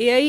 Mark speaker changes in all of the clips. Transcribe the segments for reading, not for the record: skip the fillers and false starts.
Speaker 1: AI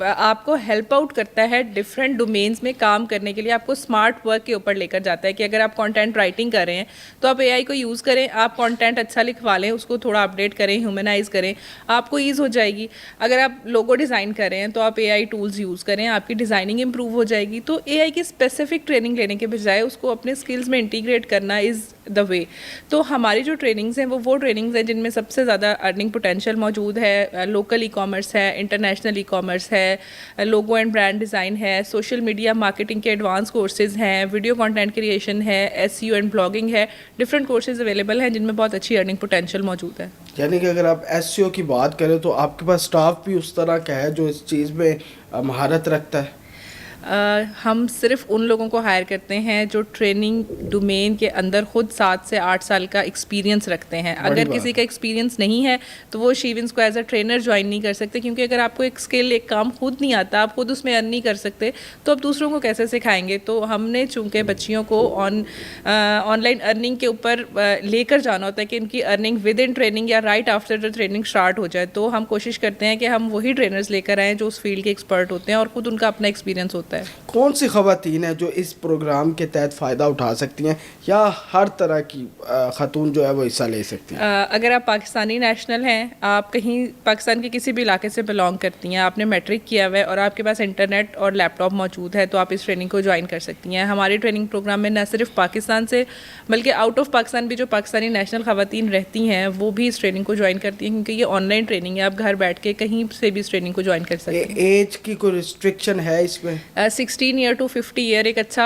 Speaker 1: آپ کو help out کرتا ہے ڈفرینٹ ڈومینس میں کام کرنے کے لیے, آپ کو اسمارٹ ورک کے اوپر لے کر جاتا ہے کہ اگر آپ کانٹینٹ رائٹنگ کر رہے ہیں تو آپ اے آئی کو یوز کریں, آپ کانٹینٹ اچھا لکھوا لیں, اس کو تھوڑا اپڈیٹ کریں, ہیومنائز کریں, آپ کو ایز ہو جائے گی. اگر آپ لوگو ڈیزائن کر رہے ہیں تو آپ اے آئی ٹولز یوز کریں, آپ کی ڈیزائننگ امپروو ہو جائے گی. تو اے آئی کی اسپیسیفک ٹریننگ لینے کے بجائے اس کو اپنے اسکلز میں انٹیگریٹ کرنا از دا وے. تو ہماری جو ٹریننگز ہیں وہ ٹریننگز ہیں جن میں سب سے زیادہ ارننگ پوٹینشیل موجود ہے. لوکل ای کامرس ہے, انٹرنیشنل ای کامرس ہے, لوگو اینڈ برانڈ ڈیزائن ہے, سوشل میڈیا مارکیٹنگ کے ایڈوانس کورسز ہیں, ویڈیو کانٹینٹ کریشن ہے, S E O and blogging ہے. ڈفرینٹ کورسز اویلیبل ہیں جن میں بہت اچھی ارننگ پوٹینشیل موجود ہے.
Speaker 2: یعنی کہ اگر آپ ایس سی او کی بات کریں تو آپ کے پاس اسٹاف بھی اس طرح کا ہے جو اس چیز میں مہارت رکھتا ہے؟
Speaker 1: ہم صرف ان لوگوں کو ہائر کرتے ہیں جو ٹریننگ ڈومین کے اندر خود 7 سے 8 سال کا ایکسپیرینس رکھتے ہیں. اگر کسی کا ایکسپیرینس نہیں ہے تو وہ شیونس کو ایز اے ٹرینر جوائن نہیں کر سکتے, کیونکہ اگر آپ کو ایک اسکل, ایک کام خود نہیں آتا, آپ خود اس میں ارن نہیں کر سکتے تو آپ دوسروں کو کیسے سکھائیں گے. تو ہم نے چونکہ بچیوں کو آن لائن ارننگ کے اوپر لے کر جانا ہوتا ہے کہ ان کی ارننگ ود ان ٹریننگ یا right after the training start ہو جائے, تو ہم کوشش کرتے ہیں کہ ہم وہی ٹرینرز لے کر آئیں جو اس فیلڈ کے ایکسپرٹ ہوتے ہیں اور خود ان کا اپنا ایکسپیرینس ہوتا ہے.
Speaker 2: کون سی خواتین ہیں جو اس پروگرام کے تحت فائدہ اٹھا سکتی ہیں, یا ہر طرح کی خاتون جو ہے وہ حصہ لے سکتی ہیں؟
Speaker 1: اگر آپ پاکستانی نیشنل ہیں, آپ کہیں پاکستان کے کسی بھی علاقے سے بلانگ کرتی ہیں, آپ نے میٹرک کیا ہوا ہے اور آپ کے پاس انٹرنیٹ اور لیپ ٹاپ موجود ہے, تو آپ اس ٹریننگ کو جوائن کر سکتی ہیں. ہمارے ٹریننگ پروگرام میں نہ صرف پاکستان سے بلکہ آؤٹ آف پاکستان بھی جو پاکستانی نیشنل خواتین رہتی ہیں وہ بھی اس ٹریننگ کو جوائن کرتی ہیں, کیونکہ یہ آن لائن ٹریننگ ہے, آپ گھر بیٹھ کے کہیں سے بھی اس ٹریننگ کو جوائن کر سکتے ہیں.
Speaker 2: ایج کی کوئی ریسٹرکشن ہے اس میں؟
Speaker 1: 16 ایئر ٹو 50 ایئر ایک اچھا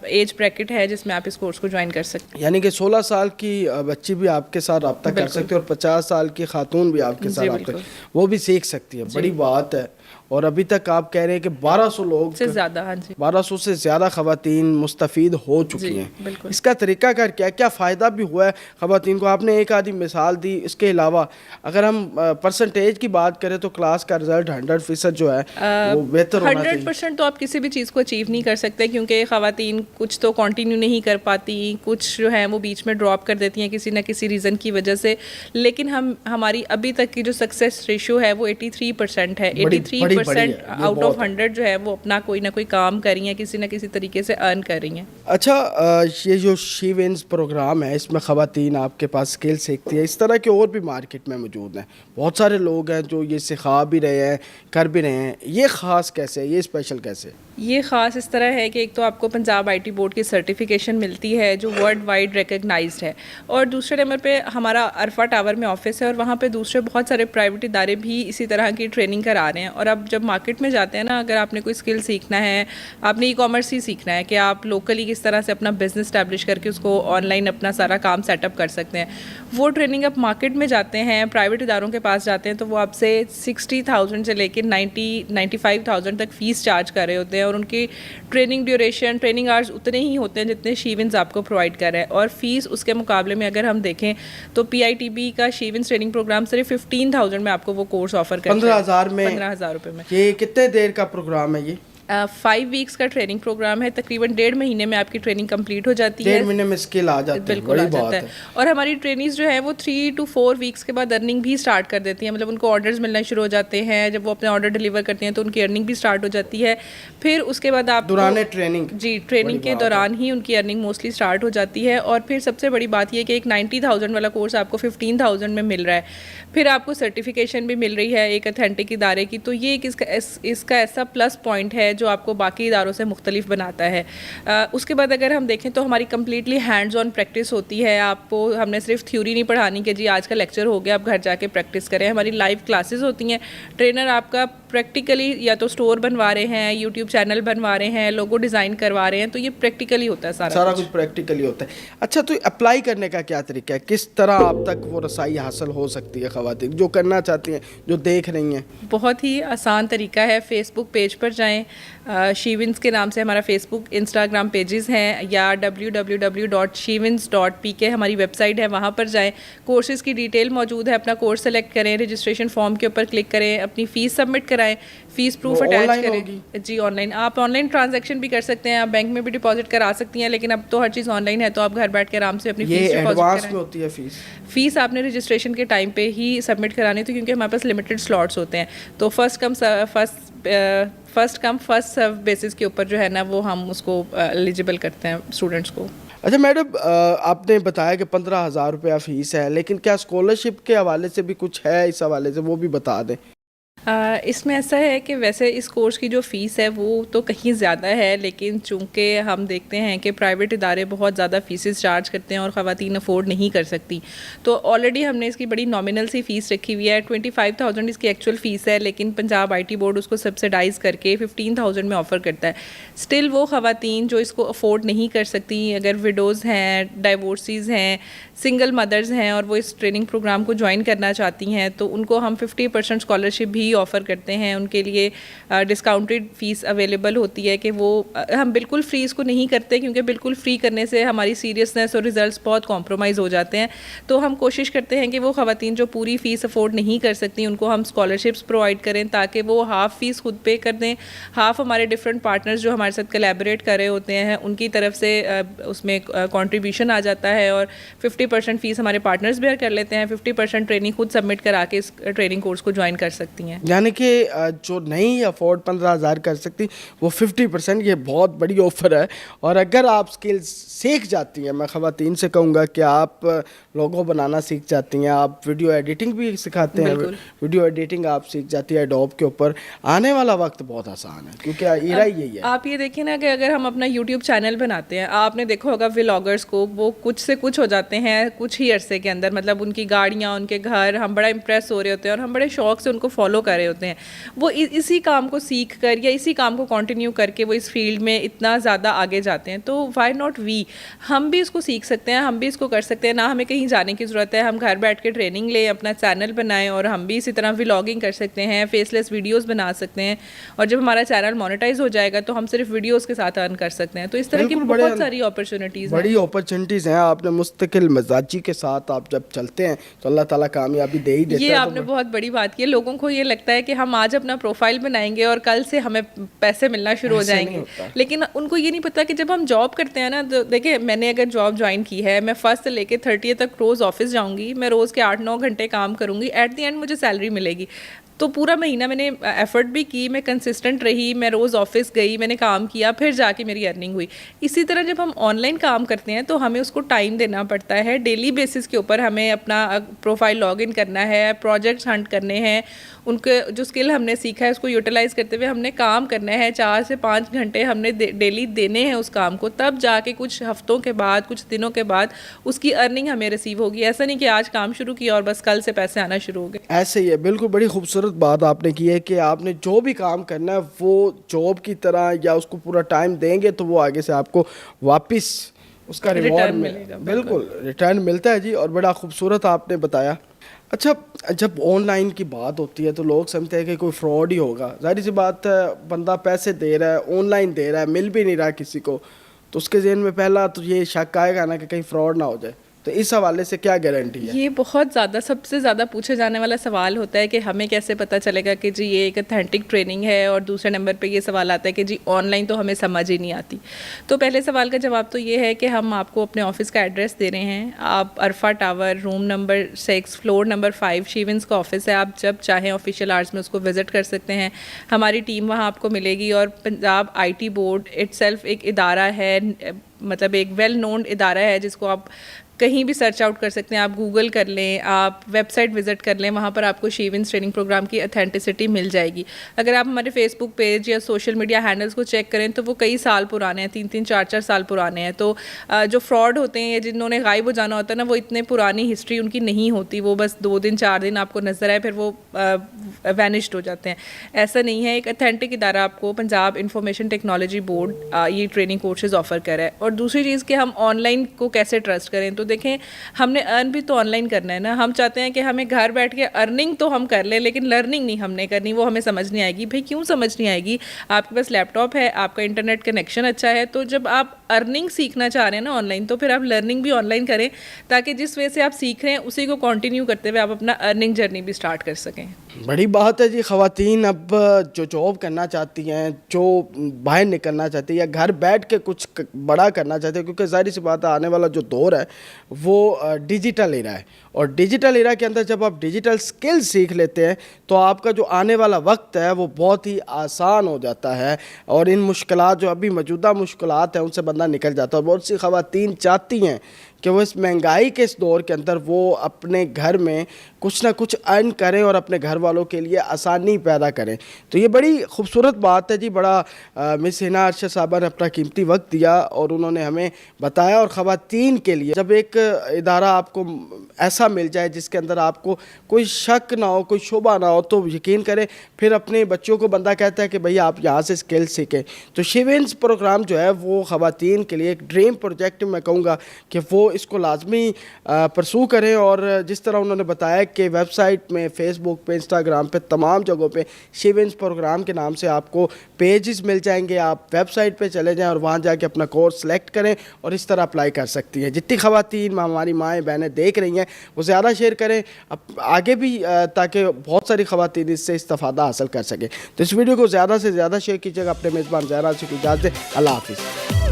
Speaker 1: ایج بریکٹ ہے جس میں آپ اس کورس کو جوائن کر سکتے ہیں.
Speaker 2: یعنی کہ 16 سال کی بچی بھی آپ کے ساتھ رابطہ کر سکتی ہے اور 50 سال کی خاتون بھی آپ کے ساتھ رابطہ, وہ بھی سیکھ سکتی ہے. بڑی بات ہے. اور ابھی تک آپ کہہ رہے ہیں کہ 1200 لوگ
Speaker 1: سے زیادہ, ہاں جی
Speaker 2: 1200 سے زیادہ خواتین مستفید ہو چکی ہیں. اس کا طریقہ کار کیا فائدہ بھی ہوا ہے خواتین کو؟ آپ نے ایک آدھی مثال دی. اس کے علاوہ اگر ہم پرسنٹیج کی بات کریں تو کلاس کا رزلٹ 100% جو ہے وہ بہتر ہونا چاہیے.
Speaker 1: 100% تو آپ کسی بھی چیز کو اچیو نہیں کر سکتے, کیونکہ خواتین کچھ تو کنٹینیو نہیں کر پاتی, کچھ جو ہے وہ بیچ میں ڈراپ کر دیتی ہیں کسی نہ کسی ریزن کی وجہ سے. لیکن ہماری ابھی تک کی جو سکسیس ریشو ہے وہ 83% ہے. 83% آؤٹ آف 100 جو ہے وہ اپنا کوئی نہ کوئی کام کر رہی ہیں, کسی نہ کسی طریقے سے ارن کر رہی ہیں.
Speaker 2: اچھا, یہ جو شی ونز پروگرام ہے اس میں خواتین آپ کے پاس اسکل سیکھتی ہے, اس طرح کے اور بھی مارکیٹ میں موجود ہیں, بہت سارے لوگ ہیں جو یہ سکھا بھی رہے ہیں, کر بھی رہے ہیں. یہ خاص کیسے ہے, یہ اسپیشل کیسے؟
Speaker 1: یہ خاص اس طرح ہے کہ ایک تو آپ کو پنجاب آئی ٹی بورڈ کی سرٹیفکیشن ملتی ہے جو ورلڈ وائڈ ریکگنائزڈ ہے, اور دوسرے نمبر پہ ہمارا عرفہ ٹاور میں آفس ہے اور وہاں پہ دوسرے بہت سارے پرائیویٹ ادارے بھی اسی طرح کی ٹریننگ کرا رہے ہیں. اور اب جب مارکیٹ میں جاتے ہیں نا, اگر آپ نے کوئی اسکل سیکھنا ہے, آپ نے ای کامرس ہی سیکھنا ہے کہ آپ لوکلی کس طرح سے اپنا بزنس اسٹیبلش کر کے اس کو آن لائن اپنا سارا کام سیٹ اپ کر سکتے ہیں, وہ ٹریننگ آپ مارکیٹ میں جاتے ہیں, پرائیویٹ اداروں کے پاس جاتے ہیں تو وہ آپ سے 60,000 سے لے کے 95,000 تک فیس چارج کر رہے ہوتے ہیں, اور ان کی ٹریننگ ڈیوریشن, ٹریننگ آورس اتنے ہی ہوتے ہیں جتنے شیونز آپ کو پرووائڈ کر رہے ہیں. اور فیس اس کے مقابلے میں اگر ہم دیکھیں تو پی آئی ٹی بی کا شیونز ٹریننگ پروگرام صرف 15,000 میں آپ کو وہ کورس آفر کرتا ہے. 15,000 روپے میں.
Speaker 2: یہ کتنے دیر کا پروگرام ہے؟ یہ
Speaker 1: 5 ویکس کا ٹریننگ پروگرام ہے, تقریباً 1.5 مہینے میں آپ کی ٹریننگ کمپلیٹ ہو جاتی ہے.
Speaker 2: 1.5 مہینے میں اسکل آ جاتی ہے.
Speaker 1: بالکل آ جاتا ہے. اور ہماری ٹرینیز جو ہیں وہ 3 to 4 ویکس کے بعد ارننگ بھی اسٹارٹ کر دیتی ہیں, مطلب ان کو آرڈرز ملنا شروع ہو جاتے ہیں. جب وہ اپنے آرڈر ڈلیور کرتے ہیں تو ان کی ارننگ بھی اسٹارٹ ہو جاتی ہے. پھر اس کے بعد آپ
Speaker 2: دوران ٹریننگ,
Speaker 1: جی ٹریننگ کے دوران ہی ان کی ارننگ موسٹلی اسٹارٹ ہو جاتی ہے. اور پھر سب سے بڑی بات یہ کہ ایک 90,000 والا کورس آپ کو 15,000 میں مل رہا ہے, پھر آپ کو سرٹیفکیشن بھی مل رہی ہے ایک اتھینٹک ادارے کی. تو یہ ایک اس کا ایسا پلس پوائنٹ ہے جو آپ کو باقی اداروں سے مختلف بناتا ہے. اس کے بعد اگر ہم دیکھیں تو ہماری کمپلیٹلی ہینڈز آن پریکٹس ہوتی ہے. آپ کو ہم نے صرف تھیوری نہیں پڑھانی کہ جی آج کا لیکچر ہو گیا آپ گھر جا کے پریکٹس کریں. ہماری لائیو کلاسز ہوتی ہیں, ٹرینر آپ کا پریکٹیکلی یا تو اسٹور بنوا رہے ہیں, یوٹیوب چینل بنوا رہے ہیں, لوگو ڈیزائن کروا رہے ہیں, تو یہ پریکٹیکلی ہوتا ہے سارا
Speaker 2: کچھ پریکٹیکلی ہوتا ہے. اچھا, تو اپلائی کرنے کا کیا طریقہ ہے, کس طرح آپ تک وہ رسائی حاصل ہو سکتی ہے خواتین جو کرنا چاہتی ہیں, جو دیکھ رہی ہیں؟
Speaker 1: بہت ہی آسان طریقہ ہے. فیس بک پیج پر جائیں, شیونس کے نام سے ہمارا فیس بک انسٹاگرام پیجز ہیں, یا www.shevins.pk ہماری ویب سائٹ ہے, وہاں پر جائیں. کورسز کی ڈیٹیل موجود ہے, اپنا کورس سلیکٹ کریں, رجسٹریشن فارم کے اوپر کلک کریں, اپنی فیس سبمٹ کرائیں, فیس پروف اٹیچ کریں. جی آن لائن, آپ آن لائن ٹرانزیکشن بھی کر سکتے ہیں, آپ بینک میں بھی ڈپازٹ کرا سکتی ہیں, لیکن اب تو ہر چیز آن لائن ہے, تو آپ گھر بیٹھ کے آرام سے اپنی فیس ڈپازٹ کریں.
Speaker 2: ہوتی ہے
Speaker 1: فیس آپ نے رجسٹریشن کے ٹائم پہ ہی سبمٹ کرانی تھی, کیونکہ ہمارے پاس لمیٹڈ سلاٹس ہوتے ہیں, تو first come first serve basis کے اوپر جو ہے نا وہ ہم اس کو ایلیجیبل کرتے ہیں اسٹوڈنٹس کو.
Speaker 2: اچھا میڈم, آپ نے بتایا کہ 15,000 روپیہ فیس ہے, لیکن کیا اسکالرشپ کے حوالے سے بھی کچھ ہے؟ اس حوالے سے وہ بھی بتا دیں.
Speaker 1: اس میں ایسا ہے کہ ویسے اس کورس کی جو فیس ہے وہ تو کہیں زیادہ ہے, لیکن چونکہ ہم دیکھتے ہیں کہ پرائیویٹ ادارے بہت زیادہ فیسز چارج کرتے ہیں اور خواتین افورڈ نہیں کر سکتی, تو آلریڈی ہم نے اس کی بڑی نامنل سی فیس رکھی ہوئی ہے. 25,000 اس کی ایکچوئل فیس ہے, لیکن پنجاب آئی ٹی بورڈ اس کو سبسڈائز کر کے 15,000 میں آفر کرتا ہے. اسٹل وہ خواتین جو اس کو افورڈ نہیں کر سکتی, اگر وڈوز ہیں, ڈائیورسیز ہیں, سنگل مدرز ہیں, اور وہ اس ٹریننگ پروگرام کو جوائن کرنا چاہتی ہیں, تو ان کو ہم 50% اسکالرشپ بھی آفر کرتے ہیں. ان کے لیے ڈسکاؤنٹڈ فیس اویلیبل ہوتی ہے, کہ وہ ہم بالکل فری اس کو نہیں کرتے, کیونکہ بالکل فری کرنے سے ہماری سیریسنیس اور ریزلٹس بہت کمپرومائز ہو جاتے ہیں. تو ہم کوشش کرتے ہیں کہ وہ خواتین جو پوری فیس افورڈ نہیں کر سکتی ان کو ہم اسکالرشپس پرووائڈ کریں, تاکہ وہ ہاف فیس خود پے کر دیں, ہاف ہمارے ڈفرینٹ پارٹنرز جو ہمارے ساتھ کولیبریٹ کر رہے ہوتے ہیں ان کی طرف سے اس میں کنٹریبیوشن آ جاتا ہے, اور 50% فیس ہمارے پارٹنرز بیئر کر لیتے ہیں, 50% ٹریننگ خود سبمٹ کرا کے اس ٹریننگ کورس کو جوائن کر سکتی ہیں.
Speaker 2: یعنی کہ جو نہیں افورڈ 15,000 کر سکتی وہ 50%, یہ بہت بڑی آفر ہے. اور اگر آپ اسکلز سیکھ جاتی ہیں, میں خواتین سے کہوں گا کہ آپ لوگو بنانا سیکھ جاتی ہیں, آپ ویڈیو ایڈیٹنگ بھی سکھاتے ہیں, ویڈیو ایڈیٹنگ آپ سیکھ جاتی ہے ایڈوب کے اوپر, آنے والا وقت بہت آسان ہے, کیونکہ ایرا یہی ہے.
Speaker 1: آپ یہ دیکھیں نا کہ اگر ہم اپنا یوٹیوب چینل بناتے ہیں, آپ نے دیکھا ہوگا ولاگرس کو, وہ کچھ سے کچھ ہو جاتے ہیں کچھ ہی عرصے کے اندر, مطلب ان کی گاڑیاں, ان کے گھر, ہم بڑا امپریس ہو رہے ہوتے ہیں اور ہم بڑے شوق سے ان کو فالو کر رہے ہوتے ہیں. وہ اسی کام کو سیکھ کر یا اسی کام کو کنٹینیو کر کے وہ اس فیلڈ میں اتنا زیادہ آگے جاتے ہیں. تو وائی ناٹ وی, ہم بھی اس کو سیکھ سکتے ہیں, ہم بھی اس کو کر سکتے ہیں, نہ ہمیں کہیں جانے کی ضرورت ہے, ہم گھر بیٹھ کے ٹریننگ لیں, اپنا چینل بنائیں, اور ہم بھی اسی طرح ولاگنگ کر سکتے ہیں, فیس لیس ویڈیوز بنا سکتے ہیں, اور جب ہمارا چینل مونیٹائز ہو جائے گا تو ہم صرف ویڈیوز کے ساتھ ارن کر سکتے ہیں. تو اس طرح کی بہت ساری
Speaker 2: اپرچونیٹیز ہیں. آپ نے مستقل مزاجی کے ساتھ آپ جب چلتے ہیں تو اللہ تعالیٰ کامیابی دے ہی دیتا ہے.
Speaker 1: یہ آپ نے بہت بڑی بات کی. لوگوں کو یہ لگتا ہے کہ ہم آج اپنا پروفائل بنائیں گے اور کل سے ہمیں پیسے ملنا شروع ہو جائیں گے, لیکن ان کو یہ نہیں پتا کہ جب ہم جاب کرتے ہیں نا, تو دیکھیں میں نے اگر جاب جوائن کی ہے, میں فرسٹ سے لے کے 30 تک روز آفس جاؤں گی, میں روز کے 8-9 گھنٹے کام کروں گی, ایٹ دی اینڈ مجھے سیلری ملے گی. تو پورا مہینہ میں نے ایفرٹ بھی کی, میں کنسسٹنٹ رہی, میں روز آفس گئی, میں نے کام کیا, پھر جا کے میری ارننگ ہوئی. اسی طرح جب ہم آن لائن کام کرتے ہیں تو ہمیں اس کو ٹائم دینا پڑتا ہے, ڈیلی بیسس کے اوپر ہمیں اپنا پروفائل لاگ ان کرنا ہے, پروجیکٹس ہنٹ کرنے ہیں, ان کے جو اسکل ہم نے سیکھا ہے اس کو یوٹیلائز کرتے ہوئے ہم نے کام کرنا ہے. 4 سے 5 گھنٹے ہم نے ڈیلی دینے ہیں اس کام کو, تب جا کے کچھ ہفتوں کے بعد, کچھ دنوں کے بعد اس کی ارننگ ہمیں ریسیو ہوگی. ایسا نہیں کہ آج کام شروع کیا اور بس کل سے پیسے آنا شروع ہو گئے.
Speaker 2: ایسے ہی ہے. بالکل بڑی خوبصورت بات آپ نے کی ہے کہ آپ نے جو بھی کام کرنا ہے وہ جاب کی طرح یا اس کو پورا ٹائم دیں گے تو وہ آگے سے آپ کو واپس اس کا ریوارڈ ملے گا. بالکل ریٹرن ملتا ہے جی, اور بڑا خوبصورت آپ نے بتایا. اچھا, جب آن لائن کی بات ہوتی ہے تو لوگ سمجھتے ہیں کہ کوئی فراڈ ہی ہوگا. ظاہر سی بات ہے, بندہ پیسے دے رہا ہے, آن لائن دے رہا ہے, مل بھی نہیں رہا کسی کو, تو اس کے ذہن میں پہلا تو یہ شک آئے گا نا کہ کہیں فراڈ نہ ہو جائے. تو اس حوالے سے کیا گارنٹی ہے؟
Speaker 1: یہ بہت زیادہ سب سے زیادہ پوچھے جانے والا سوال ہوتا ہے کہ ہمیں کیسے پتہ چلے گا کہ جی یہ ایک اتھینٹک ٹریننگ ہے, اور دوسرے نمبر پہ یہ سوال آتا ہے کہ جی آن لائن تو ہمیں سمجھ ہی نہیں آتی. تو پہلے سوال کا جواب تو یہ ہے کہ ہم آپ کو اپنے آفس کا ایڈریس دے رہے ہیں. آپ Arfa tower, room number 6, floor number 5, شیونس کا آفس ہے. آپ جب چاہیں آفیشیل آورس میں اس کو وزٹ کر سکتے ہیں. ہماری ٹیم وہاں آپ کو ملے گی, اور Punjab I T board it self ایک ادارہ ہے, مطلب ایک ویل نون ادارہ ہے جس کو آپ کہیں بھی سرچ آؤٹ کر سکتے ہیں. آپ گوگل کر لیں, آپ ویب سائٹ وزٹ کر لیں, وہاں پر آپ کو شیونس ٹریننگ پروگرام کی اتھینٹسٹی مل جائے گی. اگر آپ ہمارے فیس بک پیج یا سوشل میڈیا ہینڈلس کو چیک کریں تو وہ کئی سال پرانے ہیں, 3-3, 4-4 سال پرانے ہیں. تو جو فراڈ ہوتے ہیں, جنہوں نے غائب ہو جانا ہوتا ہے نا, وہ اتنے پرانی ہسٹری ان کی نہیں ہوتی, وہ بس 2 دن 4 دن آپ کو نظر آئے پھر وہ وینشڈ ہو جاتے ہیں. ایسا نہیں ہے. ایک اتھینٹک ادارہ آپ کو پنجاب انفارمیشن ٹیکنالوجی بورڈ یہ ٹریننگ کورسز آفر کر رہا ہے. اور دوسری چیز کہ ہم آن لائن کو کیسے ٹرسٹ کریں, تو دیکھیں ہم نے ارن بھی تو آن لائن کرنا ہے نا. ہم چاہتے ہیں کہ ہمیں گھر بیٹھ کے ارننگ تو ہم کر لیں لیکن لرننگ نہیں ہم نے کرنی. وہ ہمیں سمجھ نہیں آئے گی. بھائی کیوں سمجھ نہیں آئے گی؟ آپ کے پاس لیپ ٹاپ ہے, آپ کا انٹرنیٹ کنیکشن اچھا ہے, تو جب آپ ارننگ سیکھنا چاہ رہے ہیں نا آن لائن, تو پھر آپ لرننگ بھی آن لائن کریں تاکہ جس وجہ سے آپ سیکھ رہے ہیں اسی کو کنٹینیو کرتے ہوئے آپ اپنا ارننگ جرنی بھی اسٹارٹ کر سکیں.
Speaker 2: بڑی بات ہے جی. خواتین اب جو جاب کرنا چاہتی ہیں, جو باہر نکلنا چاہتی ہیں یا گھر بیٹھ کے کچھ بڑا کرنا چاہتی ہیں, کیونکہ ظاہر سی بات ہے آنے والا جو دور ہے وہ ڈیجیٹل ایرا ہے, اور ڈیجیٹل ایرا کے اندر جب آپ ڈیجیٹل سکل سیکھ لیتے ہیں تو آپ کا جو آنے والا وقت ہے وہ بہت ہی آسان ہو جاتا ہے, اور ان مشکلات جو ابھی موجودہ مشکلات ہیں ان سے بندہ نکل جاتا ہے. اور بہت سی خواتین چاہتی ہیں کہ وہ اس مہنگائی کے اس دور کے اندر وہ اپنے گھر میں کچھ نہ کچھ ارن کریں اور اپنے گھر والوں کے لیے آسانی پیدا کریں. تو یہ بڑی خوبصورت بات ہے جی. بڑا مس حنا ارشد صاحبہ نے اپنا قیمتی وقت دیا اور انہوں نے ہمیں بتایا. اور خواتین کے لیے جب ایک ادارہ آپ کو ایسا مل جائے جس کے اندر آپ کو کوئی شک نہ ہو, کوئی شبہ نہ ہو, تو یقین کریں پھر اپنے بچوں کو بندہ کہتا ہے کہ بھئی آپ یہاں سے اسکل سیکھیں. تو شی ونز پروگرام جو ہے وہ خواتین کے لیے ایک ڈریم پروجیکٹ میں کہوں گا کہ وہ اس کو لازمی پرسو کریں. اور جس طرح انہوں نے بتایا کہ ویب سائٹ میں, فیس بک پہ, انسٹاگرام پہ, تمام جگہوں پہ شی ونز پروگرام کے نام سے آپ کو پیجز مل جائیں گے. آپ ویب سائٹ پہ چلے جائیں اور وہاں جا کے اپنا کورس سلیکٹ کریں اور اس طرح اپلائی کر سکتی ہیں. جتنی خواتین ہماری مائیں بہنیں دیکھ رہی ہیں وہ زیادہ شیئر کریں آگے بھی, تاکہ بہت ساری خواتین اس سے استفادہ حاصل کر سکیں. تو اس ویڈیو کو زیادہ سے زیادہ شیئر کیجیے گا. اپنے میزبان زہرا سے کو اجازت دیں. اللہ حافظ.